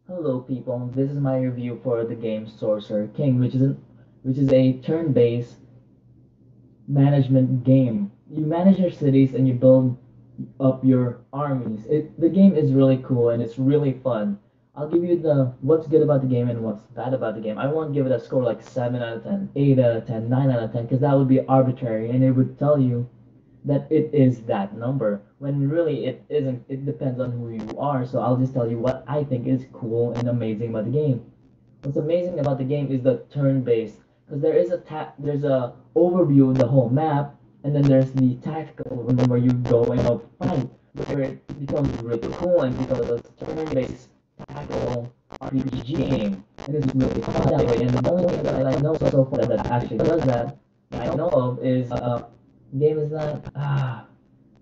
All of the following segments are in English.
Hello people, this is my review for the game Sorcerer King, which is a turn-based management game. You manage your cities and you build up your armies. The game is really cool and it's really fun. I'll give you the what's good about the game and what's bad about the game. I won't give it a score like 7 out of 10, 8 out of 10, 9 out of 10 because that would be arbitrary and it would tell you that it is that number when really it isn't. It depends on who you are. So I'll just tell you what I think is cool and amazing about the game. What's amazing about the game is the turn-based, because there's a overview of the whole map, and then there's the tactical one where you go and fight, where it becomes really cool and becomes a turn-based tactical RPG game, and it's really fun that way. And the only thing that I know so far that actually does that I know of is game is not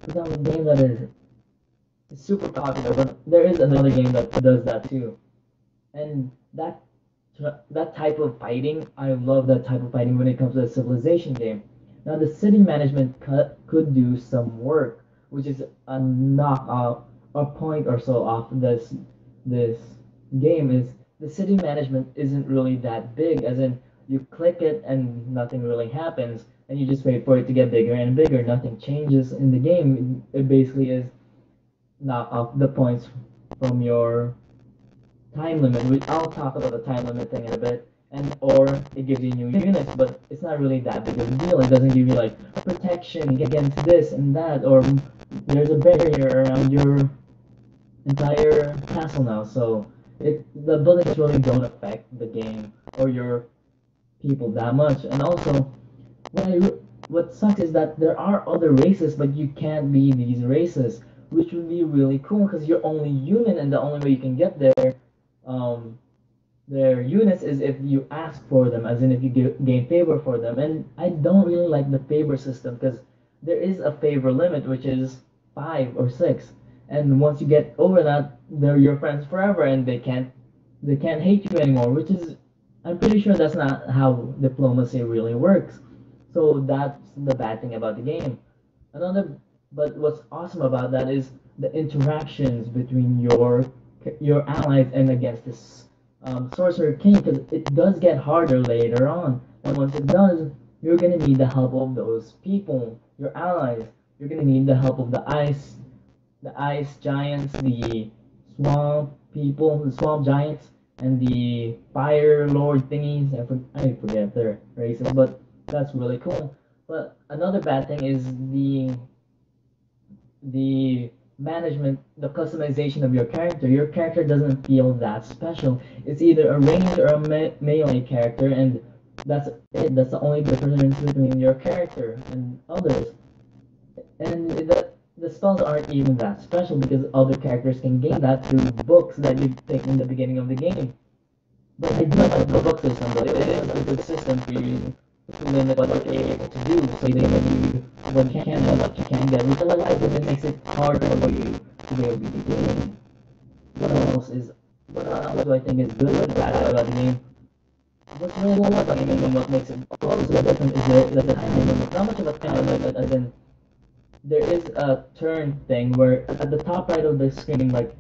it's not a game that is super popular, but there is another game that does that too, and that type of fighting, I love that type of fighting when it comes to a civilization game. Now, the city management could do some work, which is a knock off, a point or so off this game is the city management isn't really that big, as in you click it and nothing really happens, and you just wait for it to get bigger and bigger. Nothing changes in the game. It basically is knock off the points from your time limit. I'll talk about the time limit thing in a bit. And or it gives you new units, but it's not really that big of a deal. It doesn't give you like protection against this and that, or there's a barrier around your entire castle now. So the buildings really don't affect the game or your people that much. And also, what I what sucks is that there are other races, but you can't be these races, which would be really cool because you're only human, and the only way you can get there um, their units is if you ask for them, as in if you gain favor for them. And I don't really like the favor system because there is a favor limit, which is 5 or 6, and once you get over that, they're your friends forever, and they can't hate you anymore. Which is, I'm pretty sure that's not how diplomacy really works. So that's the bad thing about the game. Another, but what's awesome about that is the interactions between your allies and against this sorcerer king, because it does get harder later on, and once it does, you're gonna need the help of those people, your allies. You're gonna need the help of the ice giants, the swamp people, the swamp giants, and the fire lord thingies. I forget their races, but that's really cool. But another bad thing is the management, the customization of your character. Your character doesn't feel that special. It's either a ranged or a melee character, and that's it. That's the only difference between your character and others. And the spells aren't even that special because other characters can gain that through books that you take in the beginning of the game. But I do like the book system, but it is a good system for you to limit what you're able to do, so they give you what you can and what you can get, which I like because it makes it harder for you to be able to be doing. What else do I think is good and bad about the game? What's really cool about the game and what makes it also different is the time limit. Not much of a time limit, as in there is a turn thing where at the top right of the screen, like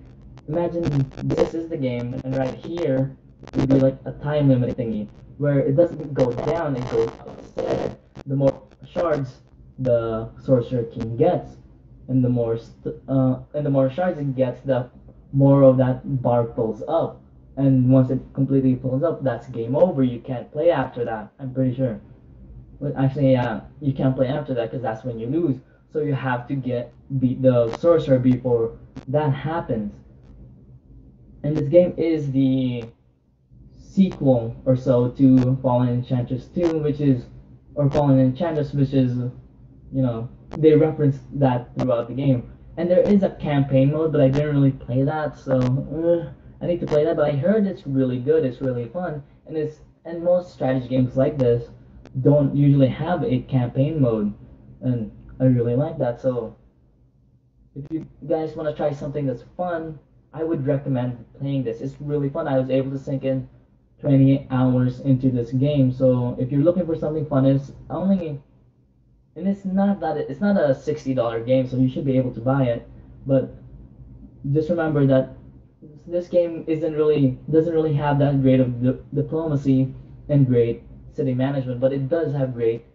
imagine this is the game, and right here would be like a time limit thingy where it doesn't go down, it goes up instead. The more shards the sorcerer king gets, and the more shards it gets, the more of that bar fills up. And once it completely fills up, that's game over. You can't play after that. I'm pretty sure. But actually, yeah, you can't play after that because that's when you lose. So you have to beat the sorcerer before that happens. And this game is the sequel or so to Fallen Enchantress 2, or Fallen Enchantress, which is, they reference that throughout the game. And there is a campaign mode, but I didn't really play that, so I need to play that. But I heard it's really good, it's really fun, and most strategy games like this don't usually have a campaign mode, and I really like that. So if you guys want to try something that's fun, I would recommend playing this. It's really fun. I was able to sink in 28 hours into this game. So if you're looking for something fun, it's not a $60 game, so you should be able to buy it. But just remember that this game isn't really doesn't really have that great of diplomacy and great city management, but it does have great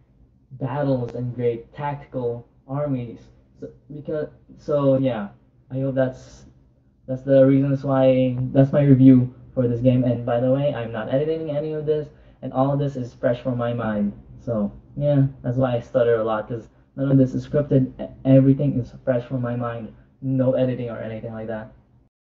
battles and great tactical armies. So because so yeah, I hope that's the reasons why that's my review for this game. And by the way, I'm not editing any of this, and all of this is fresh from my mind. So yeah, that's why I stutter a lot because none of this is scripted. Everything is fresh from my mind. No editing or anything like that.